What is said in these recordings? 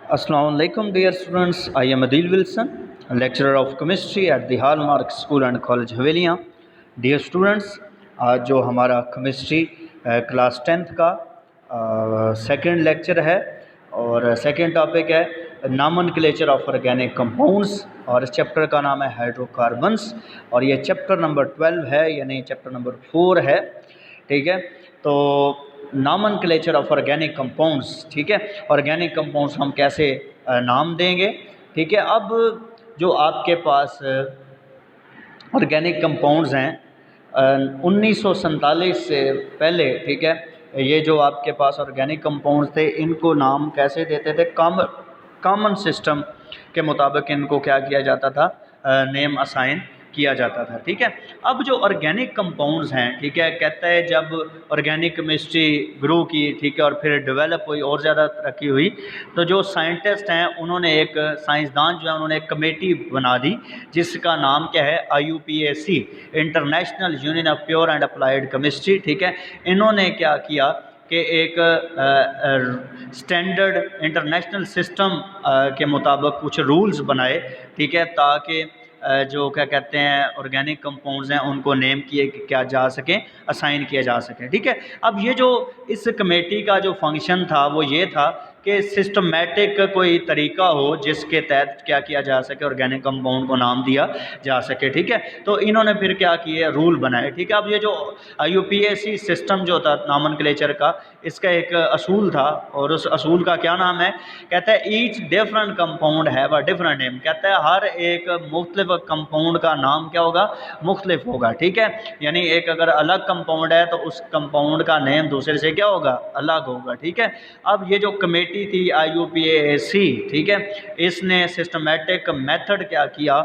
Assalamu alaikum dear students, I am Adil Wilson, lecturer of chemistry at the Hallmark School and College Haveliyan. Dear students, आज जो हमारा chemistry class 10th का second lecture है और second topic है nomenclature of organic compounds और इस chapter का नाम है हाइड्रोकार्बन्स और ये चैप्टर नंबर 12 है यानी चैप्टर नंबर 4 है। ठीक है, तो नॉमेनक्लेचर ऑफ ऑर्गेनिक कंपाउंड्स। ठीक है, ऑर्गेनिक कंपाउंड्स हम कैसे नाम देंगे। ठीक है, अब जो आपके पास ऑर्गेनिक कंपाउंड्स हैं 1947 से पहले, ठीक है, ये जो आपके पास ऑर्गेनिक कंपाउंड्स थे इनको नाम कैसे देते थे, कॉमन सिस्टम के मुताबिक इनको क्या किया जाता था, नेम असाइन किया जाता था। ठीक है, अब जो ऑर्गेनिक कंपाउंड्स हैं, ठीक है, कहता है जब ऑर्गेनिक केमिस्ट्री ग्रो की, ठीक है, और फिर डेवलप हुई और ज़्यादा तरक्की हुई, तो जो साइंटिस्ट हैं उन्होंने एक साइंसदान जो है उन्होंने एक कमेटी बना दी जिसका नाम क्या है, IUPAC, international union of pure and applied chemistry. ठीक है, इन्होंने क्या किया कि एक स्टैंडर्ड इंटरनेशनल सिस्टम के मुताबिक कुछ रूल्स बनाए। ठीक है, ताकि जो क्या कहते हैं ऑर्गेनिक कंपाउंड्स हैं उनको नेम किए क्या जा सके, असाइन किया जा सके। ठीक है, अब ये जो इस कमेटी का जो फंक्शन था वो ये था कि सिस्टमेटिक कोई तरीका हो जिसके तहत क्या किया जा सके, ऑर्गेनिक कंपाउंड को नाम दिया जा सके। ठीक है, तो इन्होंने फिर क्या किए, रूल बनाए। ठीक है, अब ये जो IUPAC सिस्टम जो था नॉमेनक्लेचर का, इसका एक असूल था और उस असूल का क्या नाम है, कहता है each different compound have a different name. कहता है हर एक मुख्तलिफ कंपाउंड का नाम क्या होगा, मुख्तलिफ होगा। ठीक है, यानी एक अगर अलग कंपाउंड है तो उस कंपाउंड का नेम दूसरे से क्या होगा, अलग होगा। ठीक है, अब ये जो कमेटी थी IUPAC, ठीक है, इसने सिस्टमेटिक मेथड क्या किया,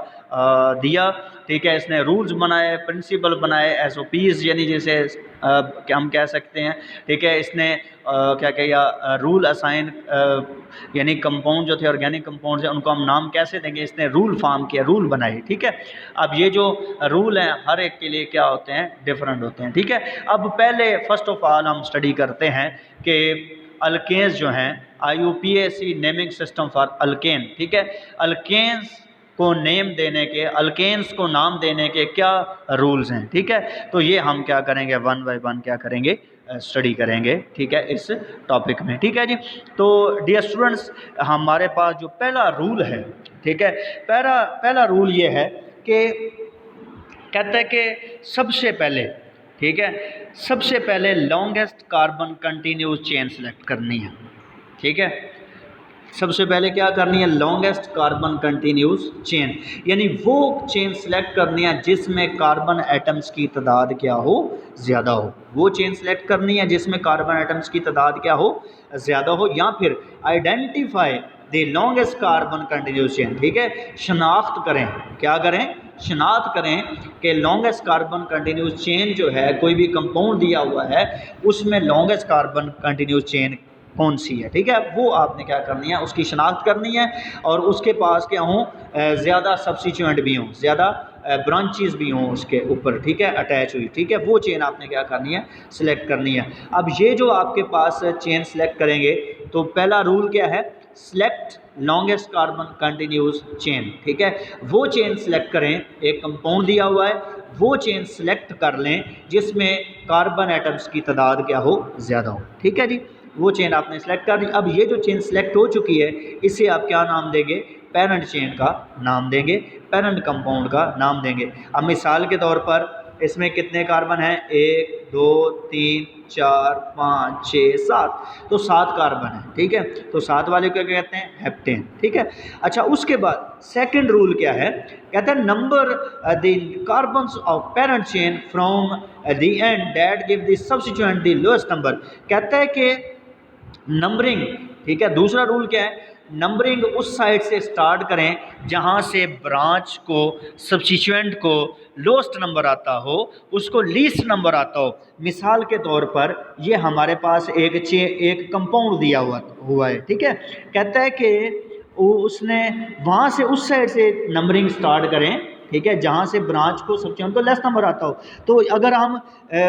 दिया। ठीक है, इसने रूल्स बनाए, प्रिंसिपल बनाए, SOPs यानी जैसे क्या हम कह सकते हैं। ठीक है, इसने क्या किया, रूल असाइन, यानी कंपाउंड जो थे ऑर्गेनिक कंपाउंड्स हैं उनको हम नाम कैसे देंगे, इसने रूल फॉर्म किया, रूल बनाए। ठीक है, अब ये जो रूल हैं हर एक के लिए क्या होते हैं, डिफरेंट होते हैं। ठीक है, अब पहले फर्स्ट ऑफ ऑल हम स्टडी करते हैं कि अल्केन्स जो हैं, IUPAC naming system for alkane. ठीक है, अल्केन्स को नेम देने के, अल्केन्स को नाम देने के क्या रूल्स हैं। ठीक है, तो ये हम क्या करेंगे, वन बाय वन क्या करेंगे, स्टडी करेंगे। ठीक है, इस टॉपिक में। ठीक है जी, तो डियर स्टूडेंट्स हमारे पास जो पहला रूल है, ठीक है, पहला रूल ये है कि कहता है कि सबसे पहले, ठीक है, सबसे पहले longest carbon continuous chain select करनी है। ठीक है, सबसे पहले क्या करनी है, लॉन्गेस्ट कार्बन कंटिन्यूस चेन, यानी वो चेन सेलेक्ट करनी है जिसमें कार्बन एटम्स की तादाद क्या हो, ज़्यादा हो। वो चेन सेलेक्ट करनी है जिसमें कार्बन एटम्स की तादाद क्या हो, ज़्यादा हो। या फिर identify the longest carbon continuous chain. ठीक है, शनाख्त करें, क्या करें, शनाख्त करें कि लॉन्गेस्ट कार्बन कंटिन्यूस चेन जो है, कोई भी कंपाउंड दिया हुआ है उसमें लॉन्गेस्ट कार्बन कंटिन्यूस चेन कौन सी है। ठीक है, वो आपने क्या करनी है, उसकी शनाख्त करनी है और उसके पास क्या हों, ज़्यादा सब्स्टिट्यूएंट भी हों, ज़्यादा ब्रांचेस भी हों उसके ऊपर। ठीक है, अटैच हुई। ठीक है, वो चेन आपने क्या करनी है, सिलेक्ट करनी है। अब ये जो आपके पास चेन सिलेक्ट करेंगे तो पहला रूल क्या है, select longest carbon continuous chain. ठीक है, वो चेन सिलेक्ट करें, एक कंपाउंड दिया हुआ है वो चेन सिलेक्ट कर लें जिसमें कार्बन एटम्स की तादाद क्या हो, ज़्यादा हो। ठीक है जी, वो चेन आपने सेलेक्ट कर दी। अब ये जो चेन सेलेक्ट हो चुकी है इसे आप क्या नाम देंगे, पेरेंट चेन का नाम देंगे, पेरेंट कंपाउंड का नाम देंगे। अब मिसाल के तौर पर इसमें कितने कार्बन हैं, 1 2 3 4 5 6 7, तो 7 कार्बन है। ठीक है, तो 7 वाले को क्या कहते हैं, हेप्टेन। ठीक है, अच्छा उसके बाद सेकंड रूल क्या है, कहते हैं number the carbons of parent chain from the end that give the substituent the lowest number. कहता है कि नंबरिंग, ठीक है, दूसरा रूल क्या है, नंबरिंग उस साइड से स्टार्ट करें जहां से ब्रांच को, सब्स्टिट्यूएंट को लोएस्ट नंबर आता हो, उसको लीस्ट नंबर आता हो। मिसाल के तौर पर ये हमारे पास एक कंपाउंड दिया हुआ है। ठीक है, कहता है कि उसने वहां से उस साइड से नंबरिंग स्टार्ट करें। ठीक है, जहाँ से ब्रांच को सब्सिट्यूएंट को लेस नंबर आता हो। तो अगर हम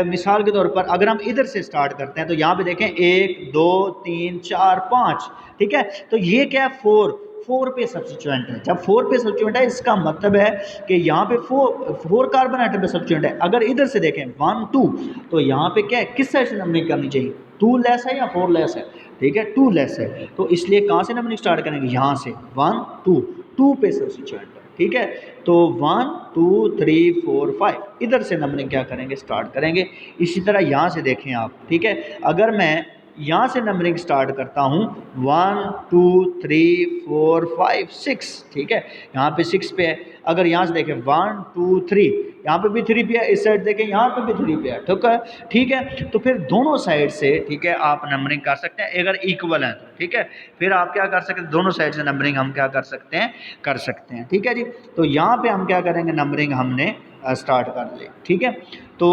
मिसाल के तौर पर अगर हम इधर से स्टार्ट करते हैं तो यहाँ पे देखें 1 2 3 4 5, ठीक है, तो ये क्या है 4 पे सब्सिट्यूएंट है। जब 4 पे सब्सिट्यूएंट है इसका मतलब है कि यहाँ पे 4 कार्बन आइटम पे सब्सिट्यूएंट है। अगर इधर से देखें 1 2 तो यहाँ पे क्या है, किस साइड से नंबरिंग करनी चाहिए, 2 लेस है या 4 लेस है, ठीक है 2 लेस है। तो इसलिए कहाँ से नंबरिंग स्टार्ट करेंगे, यहाँ से 1 2 पे सब्सिट्यूएंट है, ठीक है। तो 1 2 3 4 5 इधर से नंबरिंग क्या करेंगे, स्टार्ट करेंगे। इसी तरह यहाँ से देखें आप, ठीक है, अगर मैं यहाँ से नंबरिंग स्टार्ट करता हूँ 1 2 3 4 5 6, ठीक है, यहाँ पे 6 पे है। अगर यहाँ से देखें 1 2 3, यहाँ पे भी 3 पे है, इस साइड देखें यहाँ पे भी 3 पे है, ठीक है। तो फिर दोनों साइड से, ठीक है, आप नंबरिंग कर सकते हैं अगर इक्वल है तो, ठीक है। फिर आप क्या कर सकते हैं, दोनों साइड से नंबरिंग हम क्या कर सकते हैं, ठीक है जी। तो यहाँ पे हम क्या करेंगे, नंबरिंग हमने स्टार्ट कर ले, ठीक है। तो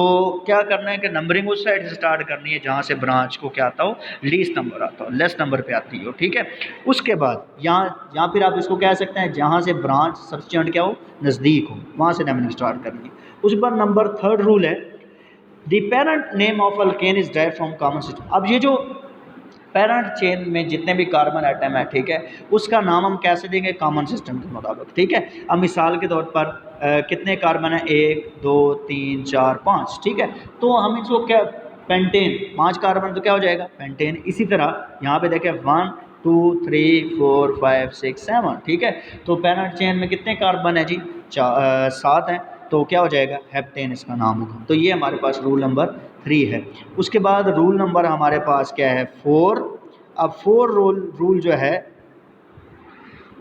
क्या करना है कि नंबरिंग उस साइड से स्टार्ट करनी है जहाँ से ब्रांच को क्या आता हो, लीस्ट नंबर आता हो, लेस नंबर पे आती हो, ठीक है। उसके बाद यहाँ फिर आप इसको कह सकते हैं जहाँ से ब्रांच सब्सिट्यूएंट क्या हो, नज़दीक हो, वहाँ से नंबरिंग स्टार्ट करनी है। उसके बाद नंबर 3 रूल है, the parent name of alkane is direct from common system. अब ये जो पेरेंट चेन में जितने भी कार्बन आइटम है, ठीक है, उसका नाम हम कैसे देंगे, कॉमन सिस्टम के मुताबिक, ठीक है। अब मिसाल के तौर पर कितने कार्बन है, 1 2 3 4 5, ठीक है। तो हम इसको क्या, पेंटेन, 5 कार्बन तो क्या हो जाएगा, पेंटेन। इसी तरह यहाँ पे देखें 1 2 3 4 5 6 7, ठीक है। तो पेरेंट चेन में कितने कार्बन है जी, 7 हैं, तो क्या हो जाएगा, हेप्टेन इसका नाम होगा। तो ये हमारे पास रूल नंबर 3 है। उसके बाद रूल नंबर हमारे पास क्या है, 4। अब 4 रूल जो है,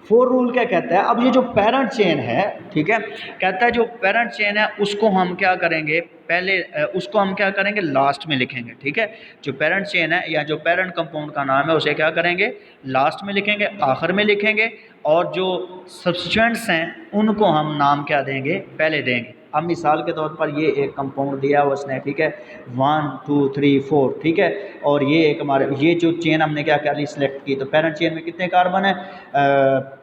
4 रूल क्या कहता है, अब ये जो पेरेंट चेन है, ठीक है, कहता है जो पेरेंट चेन है उसको हम क्या करेंगे, पहले उसको हम क्या करेंगे, लास्ट में लिखेंगे, ठीक है। जो पेरेंट चेन है या जो पेरेंट कंपाउंड का नाम है उसे क्या करेंगे, लास्ट में लिखेंगे, आखिर में लिखेंगे, और जो सब्स्टिट्यूएंट्स हैं उनको हम नाम क्या देंगे, पहले देंगे। अब मिसाल के तौर पर ये एक कंपाउंड दिया हुआ उसने, ठीक है, 1 2 3 4, ठीक है, और ये एक हमारे, ये जो चेन हमने क्या कर ली, सिलेक्ट की, तो पेरेंट चेन में कितने कार्बन है,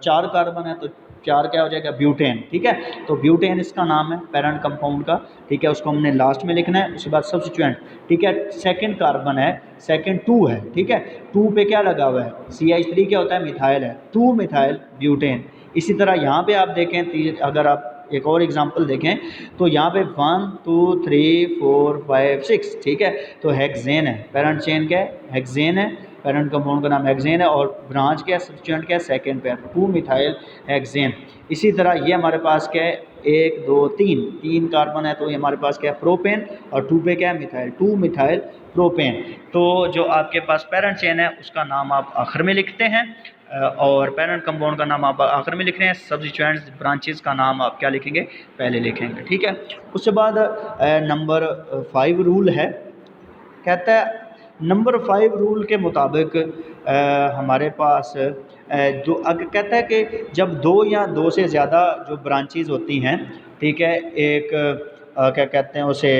4 कार्बन है, तो 4 क्या हो जाएगा, ब्यूटेन, ठीक है। तो ब्यूटेन इसका नाम है पेरेंट कंपाउंड का, ठीक है, उसको हमने लास्ट में लिखना है। उसके बाद सब्स्टिट्यूएंट, ठीक है, सेकंड कार्बन है, सेकंड 2 है, ठीक है, 2 पे क्या लगा हुआ है, CH3 क्या होता है, मिथाइल है, 2 मिथाइल ब्यूटेन। इसी तरह यहाँ पे आप देखें, अगर आप एक और एग्जांपल देखें तो यहाँ पे 1 2 3 4 5 6, ठीक है, तो हेक्सेन है, पेरेंट चेन क्या है, हेक्सेन है, पेरेंट कंपाउंड का नाम हेक्सेन है, और ब्रांच क्या है, सब्स्टिट्यूएंट क्या है, सेकंड पेयर 2 मिथाइल हेक्सेन। इसी तरह ये हमारे पास क्या है, 1 2 3 कार्बन है, तो ये हमारे पास क्या है, प्रोपेन, और 2 पे क्या है, मिथाइल, 2 मिथाइल प्रोपेन। तो जो आपके पास पेरेंट चेन है उसका नाम आप आखिर में लिखते हैं, और पेरेंट कंपाउंड का नाम आप आखिर में लिख रहे हैं, सब्स्टिट्यूएंट्स ब्रांचेस का नाम आप क्या लिखेंगे, पहले लिखेंगे, ठीक है। उसके बाद नंबर 5 रूल है, कहता है नंबर 5 रूल के मुताबिक हमारे पास कहता है कि जब 2 या 2 से ज़्यादा जो ब्रांचेस होती हैं, ठीक है, एक क्या कहते हैं उसे,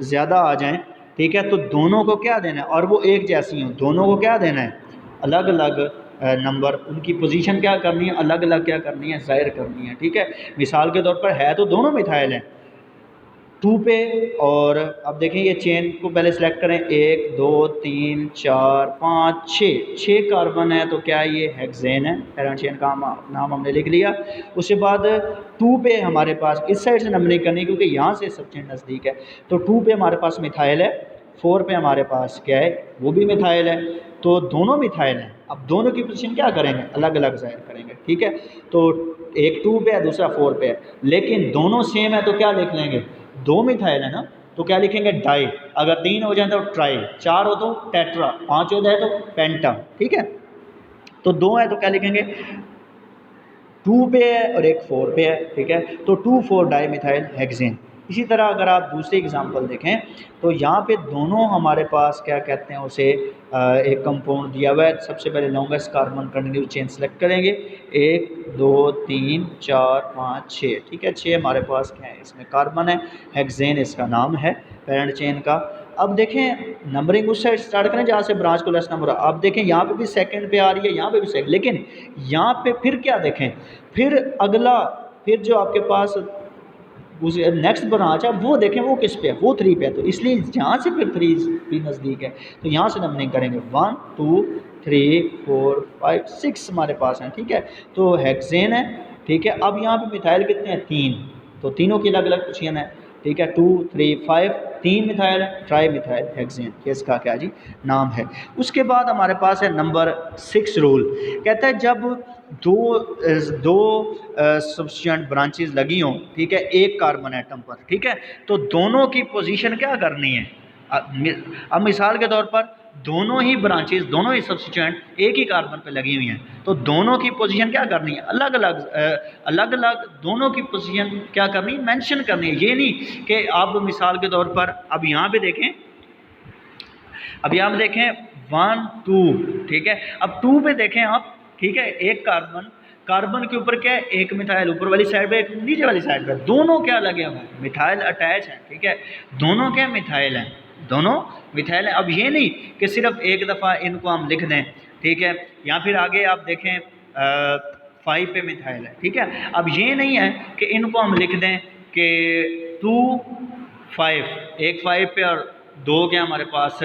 ज़्यादा आ जाएं, ठीक है, तो दोनों को क्या देना है, और वो एक जैसी हों, दोनों को क्या देना है, अलग अलग नंबर, उनकी पोजीशन क्या करनी है, अलग अलग क्या करनी है, ज़ाहिर करनी है, ठीक है। मिसाल के तौर पर है तो दोनों मिथाइल हैं 2 पे, और अब देखें ये चेन को पहले सेलेक्ट करें, 1 2 3 4 5 6 कार्बन है, तो क्या ये हेक्सेन है, पेरेंट चेन का नाम हमने लिख लिया। उसके बाद 2 पे हमारे पास इस साइड से नंबरिंग करनी क्योंकि यहाँ से सबसे नज़दीक है, तो 2 पे हमारे पास मिथाइल है, 4 पे हमारे पास क्या है, वो भी मिथाइल है, तो दोनों मिथाइल हैं। अब दोनों की पोजीशन क्या करेंगे, अलग अलग ज़ाहिर करेंगे, ठीक है। तो एक 2 पे है, दूसरा 4 पे है, लेकिन दोनों सेम है तो क्या लिख लेंगे, 2 मिथाइल है ना, तो क्या लिखेंगे, डाई। अगर 3 हो जाए तो ट्राई, 4 हो तो टेट्रा, 5 हो जाए तो पेंटा, ठीक है। तो 2 है तो क्या लिखेंगे, 2 पे है और एक 4 पे है, ठीक है, तो 2 4 डाई मिथाइल हेक्सेन। इसी तरह अगर आप दूसरी एग्जांपल देखें तो यहाँ पे दोनों हमारे पास क्या कहते हैं उसे, एक कंपाउंड दिया हुआ है, सबसे पहले longest carbon continue chain select करेंगे, 1 2 3 4 5 6, ठीक है, 6 हमारे पास क्या है, इसमें कार्बन है, हेक्सेन इसका नाम है पेरेंट चेन का। अब देखें नंबरिंग उस साइड स्टार्ट करें जहाँ से ब्रांच को लेस नंबर, अब देखें यहाँ पे भी सेकंड पे आ रही है, यहाँ पे भी सेकंड, लेकिन यहाँ पे फिर क्या देखें, फिर अगला फिर जो आपके पास नेक्स्ट ब्रांच है वो देखें वो किस पे है, वो 3 पे है, तो इसलिए यहाँ से फिर 3 भी नज़दीक है, तो यहाँ से नंबरिंग करेंगे 1 2 3 4 5 6 हमारे पास हैं, ठीक है। तो हेक्सेन है, ठीक है। अब यहाँ पे मिथाइल कितने हैं, 3, तो तीनों की अलग अलग पोजीशन है, ठीक है। 2 3 5 3 मिथाइल है, ट्राई मिथाइल हेक्सेन, ये इसका क्या जी नाम है। उसके बाद हमारे पास है नंबर 6 रूल, कहता है जब दो सब्स्टिट्यूएंट ब्रांचेस लगी हों, ठीक है, एक कार्बन एटम पर, ठीक है, तो दोनों की पोजीशन क्या करनी है। अब मिसाल के तौर पर दोनों ही ब्रांचेस, दोनों ही सब्स्टिट्यूएंट एक ही कार्बन पे लगी हुई हैं, तो दोनों की पोजीशन क्या करनी है, अलग अलग दोनों की पोजीशन क्या करनी है, मेंशन करनी है। ये नहीं कि आप मिसाल के तौर पर अब यहाँ पे देखें, अब यहाँ पे देखें 1 2, ठीक है, अब 2 पे देखें आप, ठीक है, एक कार्बन के ऊपर क्या है, एक मिथाइल ऊपर वाली साइड पे, एक नीचे वाली साइड पे, दोनों क्या लगे हुए हैं, मिथाइल अटैच है, ठीक है, दोनों क्या मिथाइल हैं, दोनों मिथाइल हैं। अब ये नहीं कि सिर्फ एक दफ़ा इनको हम लिख दें, ठीक है, या फिर आगे आप देखें 5 पे मिथाइल है, ठीक है। अब ये नहीं है कि इनको हम लिख दें कि 2 5, एक 5 पे और 2 क्या हमारे पास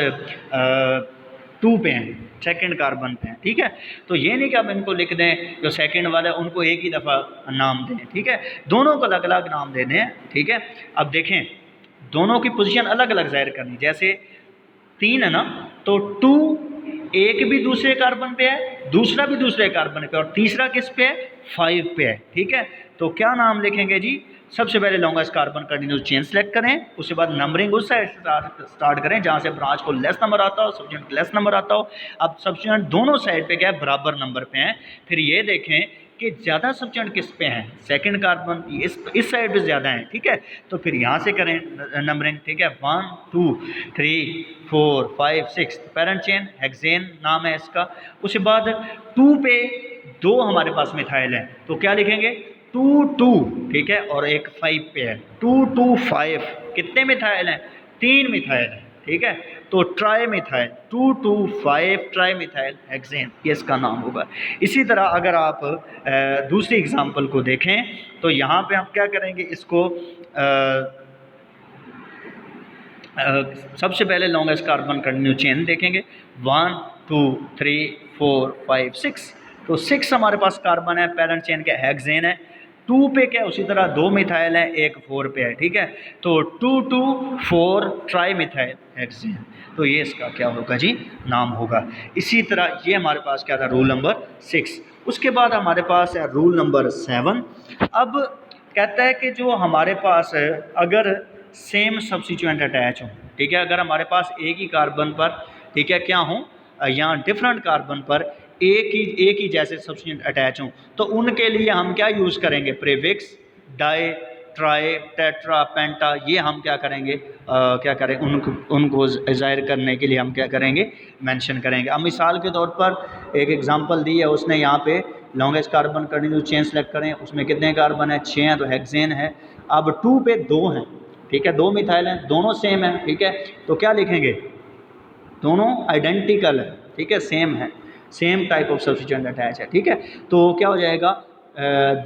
2 पे हैं, सेकंड कार्बन पे हैं, ठीक है। तो ये नहीं कि आप इनको लिख दें जो सेकंड वाला है उनको एक ही दफ़ा नाम दें, ठीक है, दोनों को अलग अलग नाम देने हैं, ठीक है। अब देखें दोनों की पोजीशन अलग अलग जाहिर करनी, जैसे 3 है ना, तो 2 एक भी दूसरे कार्बन पे है, दूसरा भी दूसरे कार्बन पे, और तीसरा किस पे है, 5 पे है, ठीक है। तो क्या नाम लिखेंगे जी, सबसे पहले longest carbon continuous chain select करें, उसके बाद नंबरिंग उस साइड से स्टार्ट करें जहाँ से ब्रांच को लेस नंबर आता हो, सब्स्टिट्यूएंट लेस नंबर आता हो। अब सब्स्टिट्यूएंट दोनों साइड पे क्या है, बराबर नंबर पे हैं। फिर ये देखें कि ज़्यादा सब्स्टिट्यूएंट किस पे हैं, सेकंड कार्बन इस साइड पे ज़्यादा हैं, ठीक है। तो फिर यहाँ से करें नंबरिंग, ठीक है, 1 2 3 4 5 6, पेरेंट चेन हेक्सेन नाम है इसका। उसके बाद 2 पे 2 हमारे पास मिथाइल हैं, तो क्या लिखेंगे 2 2, ठीक है, और एक 5 पे है 2 2 5, कितने मिथाइल हैं, 3 मिथाइल हैं, ठीक है। तो tri methyl 2 2 5 tri methyl hexane, ये इसका नाम होगा। इसी तरह अगर आप दूसरी एग्जांपल को देखें तो यहाँ पे हम क्या करेंगे, इसको सबसे पहले लॉन्गेस्ट कार्बन कंटिन्यू चेन देखेंगे, 1 2 3 4 5 6, तो 6 हमारे पास कार्बन है, पेरेंट चेन के हेक्सेन है। 2 पे क्या, उसी तरह 2 मिथाइल है, एक 4 पे है, ठीक है। तो 2 2 4 ट्राई मिथाइल हेक्सेन, तो ये इसका क्या होगा जी नाम होगा। इसी तरह ये हमारे पास क्या था, रूल नंबर 6। उसके बाद हमारे पास है रूल नंबर 7। अब कहता है कि जो हमारे पास है अगर सेम सब्स्टिट्यूएंट अटैच हो, ठीक है, अगर हमारे पास एक ही कार्बन पर, ठीक है, क्या हो, यहाँ डिफरेंट कार्बन पर एक ही जैसे सब्स्टिट्यूएंट अटैच हों, तो उनके लिए हम क्या यूज़ करेंगे, प्रीफिक्स, डाई, ट्राई, टेट्रा, पेंटा, ये हम क्या करेंगे, क्या करें, उनको ज़ाहिर करने के लिए हम क्या करेंगे, मेंशन करेंगे। अब मिसाल के तौर पर एक एग्जांपल दी है उसने, यहाँ पे longest carbon continuous chain select करें, उसमें कितने कार्बन है, 6 हैं, तो हेक्सेन है। अब 2 पे 2 हैं, ठीक है, 2 मिथाइल हैं, दोनों सेम हैं, ठीक है, तो क्या लिखेंगे, दोनों आइडेंटिकल है, ठीक है, सेम है, same type of substituent attach है, ठीक है। तो क्या हो जाएगा,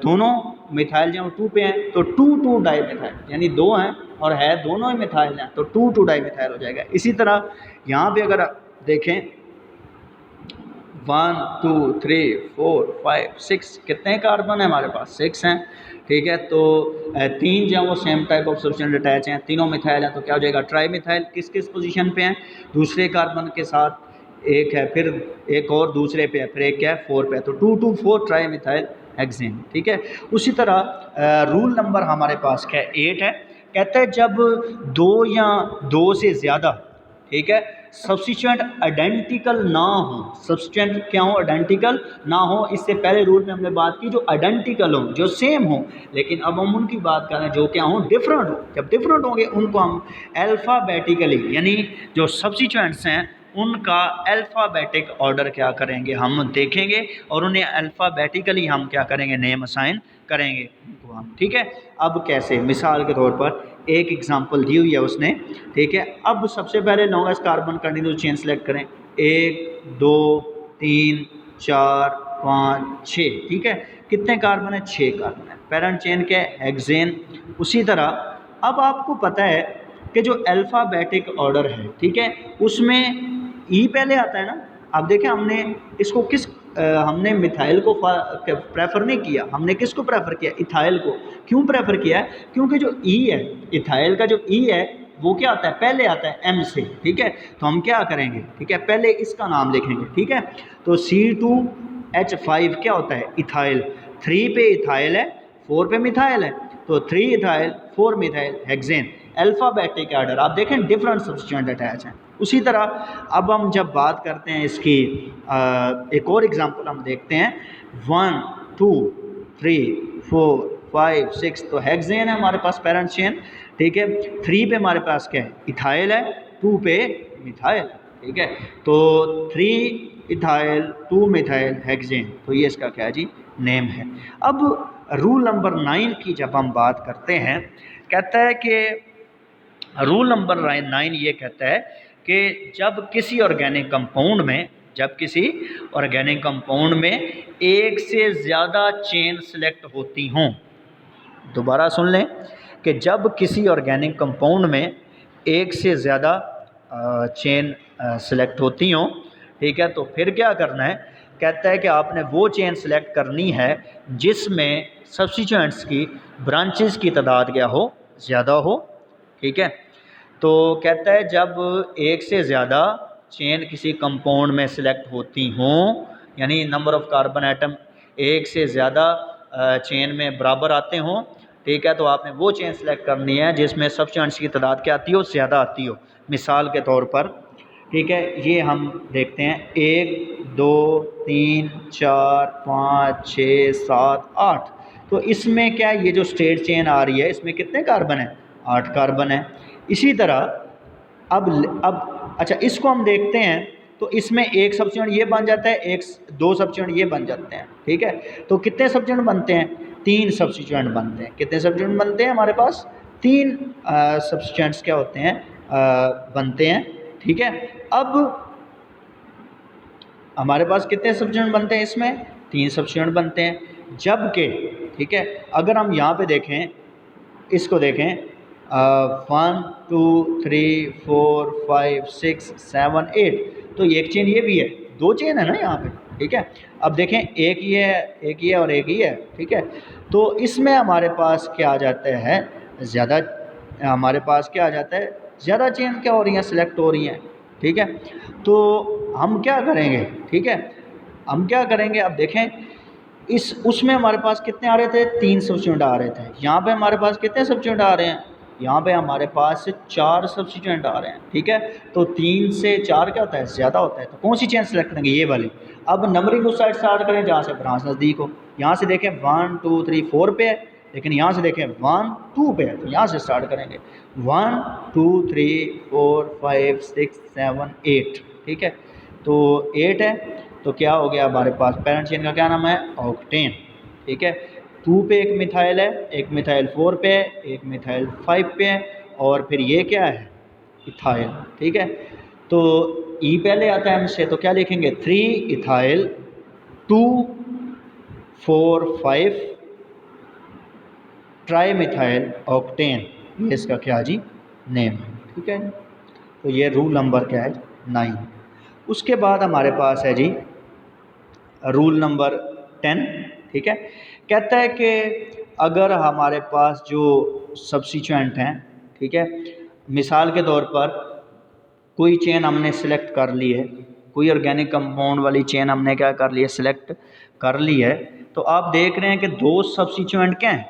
दोनों मिथाइल जो 2 पे हैं तो 2 2 डाई मिथाइल, यानी 2 हैं और है दोनों ही मिथाइल हैं, तो 2 2 डाई मिथाइल हो जाएगा। इसी तरह यहाँ पे अगर देखें 1 2 3 4 5 6, कितने कार्बन है हमारे पास, 6 हैं, ठीक है। तो 3 जो वो same type of substituent attach हैं, तीनों मिथाइल हैं, तो क्या हो जाएगा, ट्राई मिथाइल किस किस पोजीशन पे हैं, दूसरे कार्बन के साथ एक है, फिर एक और दूसरे पे है, फिर एक क्या है, 4 पे है, तो 2 2 4 ट्राई मिथाइल हेक्सेन, ठीक है। उसी तरह रूल नंबर हमारे पास क्या है, 8 है, कहता है जब 2 या 2 से ज़्यादा, ठीक है, सब्स्टिट्यूएंट आइडेंटिकल ना हो, सब्स्टिट्यूएंट क्या हो, आइडेंटिकल ना हो। इससे पहले रूल में हमने बात की जो आइडेंटिकल हो, जो सेम हो, लेकिन अब हम उनकी बात कर रहे हैं जो क्या हो, डिफरेंट हो। जब डिफरेंट होंगे उनको हम अल्फ़ाबेटिकली, यानी जो सब्स्टिट्यूएंट्स हैं उनका अल्फ़ाबेटिक ऑर्डर क्या करेंगे, हम देखेंगे और उन्हें अल्फ़ाबेटिकली हम क्या करेंगे, नेम असाइन करेंगे उनको हम, ठीक है। अब कैसे, मिसाल के तौर पर एक एग्जांपल दी हुई है उसने, ठीक है। अब सबसे पहले longest carbon continuous chain select करें, 1 2 3 4 5 6, ठीक है। कितने कार्बन है? 6 कार्बन है। पेरेंट चेन क्या है? हेक्सेन। उसी तरह अब आपको पता है कि जो अल्फ़ाबेटिक ऑर्डर है, ठीक है, उसमें ई पहले आता है ना। अब देखें हमने इसको हमने मिथाइल को प्रेफर नहीं किया, हमने किसको प्रेफर किया? इथाइल को। क्यों प्रेफर किया है? क्योंकि जो ई है, इथाइल का जो ई है वो क्या आता है? पहले आता है एम से, ठीक है। तो हम क्या करेंगे, ठीक है, पहले इसका नाम लिखेंगे, ठीक है। तो C2H5 क्या होता है? इथाइल। 3 पे इथाइल है, 4 पे मिथाइल है, तो 3 ethyl 4 methyl hexane. Alphabetic order आप देखें, डिफरेंट सब्स्टिट्यूएंट अटैच हैं। उसी तरह अब हम जब बात करते हैं इसकी एक और एग्जांपल हम देखते हैं। 1 2 3 4 5 6, तो हेक्सेन है हमारे पास पेरेंट चेन, ठीक है। 3 पे हमारे पास क्या है? इथाइल है। 2 पे मिथाइल, ठीक है। तो 3 इथाइल 2 मिथाइल हेक्सेन, तो ये इसका क्या है जी? नेम है। अब रूल नंबर 9 की जब हम बात करते हैं, कहता है कि रूल नंबर 9 ये कहता है कि जब किसी ऑर्गेनिक कंपाउंड में एक से ज़्यादा चेन सेलेक्ट होती हों, दोबारा सुन लें, कि जब किसी ऑर्गेनिक कंपाउंड में एक से ज़्यादा चेन सेलेक्ट होती हों, ठीक है, तो फिर क्या करना है? कहता है कि आपने वो चेन सेलेक्ट करनी है जिसमें सब्स्टिट्यूएंट्स की ब्रांचेस की तादाद क्या हो? ज़्यादा हो, ठीक है। तो कहता है जब एक से ज़्यादा चेन किसी कंपाउंड में सिलेक्ट होती हों, यानी नंबर ऑफ़ कार्बन एटम एक से ज़्यादा चेन में बराबर आते हों, ठीक है, तो आपने वो चेन सेलेक्ट करनी है जिसमें सब्स्टिट्यूएंट्स की तादाद क्या आती हो? ज़्यादा आती हो। मिसाल के तौर पर, ठीक है, ये हम देखते हैं 1 2 3 4 5 6 7 8। तो इसमें क्या ये जो स्ट्रेट चेन आ रही है, इसमें कितने कार्बन है? 8 कार्बन है। इसी तरह अब अच्छा, इसको हम देखते हैं तो इसमें एक सब्स्टिट्यूएंट ये बन जाता है, एक 2 सब्स्टिट्यूएंट ये बन जाते हैं, ठीक है। तो कितने सब्स्टिट्यूएंट बनते हैं? 3 सब्स्टिट्यूएंट बनते हैं। कितने सब्स्टिट्यूएंट बनते हैं? हमारे पास 3 सब्स्टिट्यूएंट्स क्या होते हैं? बनते हैं, ठीक है। अब हमारे पास कितने सब्स्टिट्यूएंट बनते हैं? इसमें 3 सब्स्टिट्यूएंट बनते हैं। जबकि, ठीक है, अगर हम यहाँ पे देखें, इसको देखें, 1 2 3 4 5 6 7 8, तो एक चेन ये भी है, 2 चेन है ना यहाँ पे, ठीक है। अब देखें, एक ये है, एक ये और एक ये है, ठीक है। तो इसमें हमारे पास क्या आ जाता है? ज़्यादा, हमारे पास क्या आ जाता है? ज़्यादा चेन क्या हो रही हैं? सिलेक्ट हो रही हैं, ठीक है। तो हम क्या करेंगे, ठीक है, हम क्या करेंगे? अब देखें, उसमें हमारे पास कितने आ रहे थे? 3 सब्स्टिट्यूएंट आ रहे थे। यहाँ पे हमारे पास कितने सब्स्टिट्यूएंट आ रहे हैं? यहाँ पे हमारे पास 4 सब्स्टिट्यूएंट आ रहे हैं, ठीक है। तो 3 से 4 क्या होता है? ज़्यादा होता है। तो कौन सी चेन सेलेक्ट करेंगे? ये वाली। अब नंबरिंग उस साइड स्टार्ट करें जहाँ से ब्रांच नज़दीक हो। यहाँ से देखें 1 2 3 4 पे है, लेकिन यहाँ से देखें 1 2 पे है, तो यहाँ से स्टार्ट करेंगे 1 2 3 4 5 6 7 8, ठीक है। तो 8 है, तो क्या हो गया हमारे पास? पेरेंट चेन का क्या नाम है? ऑक्टेन, ठीक है। 2 पे एक मिथाइल है, एक मिथाइल 4 पे है, एक मिथाइल 5 पे है, और फिर ये क्या है? इथाइल, ठीक है। तो ई पहले आता है हमसे, तो क्या लिखेंगे? 3 इथाइल 2 4 5 ट्राई मिथाइल ऑक्टेन, ये इसका क्या जी? नेम है, ठीक है। तो ये रूल नंबर क्या है? 9। उसके बाद हमारे पास है जी रूल नंबर 10, ठीक है। कहता है कि अगर हमारे पास जो सब्स्टिट्यूएंट हैं, ठीक है, मिसाल के तौर पर कोई चेन हमने सेलेक्ट कर ली है, कोई ऑर्गेनिक कंपाउंड वाली चेन हमने क्या कर ली है? सेलेक्ट कर ली है। तो आप देख रहे हैं कि 2 सब्स्टिट्यूएंट क्या हैं?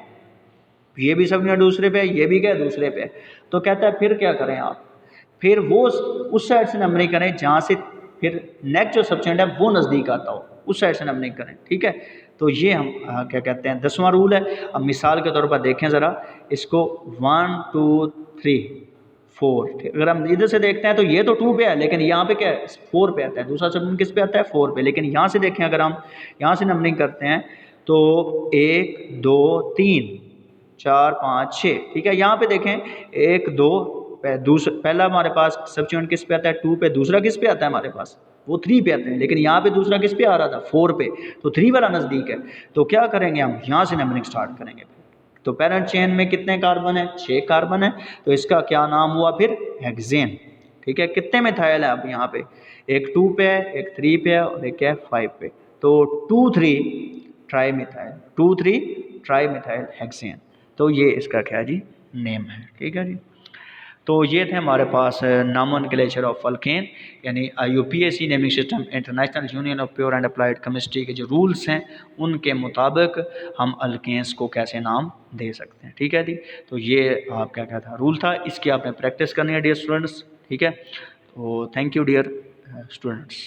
ये भी सब्स्टिट्यूएंट दूसरे पे है, ये भी क्या है? दूसरे पे है। तो कहता है फिर क्या करें आप? फिर वो उस साइड से नंबरिंग करें जहाँ से फिर नेक्स्ट जो सब्स्टिट्यूएंट है वो नज़दीक आता हो, उस साइड से नंबरिंग करें, ठीक है। तो ये हम क्या कहते हैं? 10वां रूल है। अब मिसाल के तौर पर देखें ज़रा इसको, 1 2 3 4, ठीक। अगर हम इधर से देखते हैं तो ये तो 2 पे है, लेकिन यहाँ पे क्या है? 4 पे आता है। दूसरा सब्स्टिट्यूएंट किस पे आता है? 4 पे। लेकिन यहाँ से देखें, अगर हम यहाँ से नंबरिंग करते हैं तो 1 2 3 4 5 6, ठीक है। यहाँ पे देखें 1 2, पहला हमारे पास सब्स्टिट्यूएंट किस पे आता है? 2 पे। दूसरा किस पे आता है हमारे पास? वो 3 पे आते हैं, लेकिन यहाँ पे दूसरा किस पे आ रहा था, 4 पे, तो 3 वाला नज़दीक है। तो क्या करेंगे हम, यहाँ से नंबरिंग स्टार्ट करेंगे। तो पेरेंट चेन में कितने कार्बन है, 6 कार्बन है, तो इसका क्या नाम हुआ फिर, हेक्सेन। ठीक है, कितने मिथाइल है अब यहाँ पे, एक 2 पे है, एक 3 पे है और एक है 5 पे, तो 2,3 tri methyl, 2,3 tri methyl hexane. तो ये इसका क्या जी नेम है। ठीक है जी, तो ये थे हमारे पास नॉमेनक्लेचर ऑफ अल्केन, यानी UPSC naming system international union of pure and applied chemistry के जो रूल्स हैं उनके मुताबिक हम अल्केन्स को कैसे नाम दे सकते हैं। ठीक है जी, तो ये आपका क्या था रूल था, इसकी आपने प्रैक्टिस करनी है डियर स्टूडेंट्स। ठीक है, तो थैंक यू डियर स्टूडेंट्स।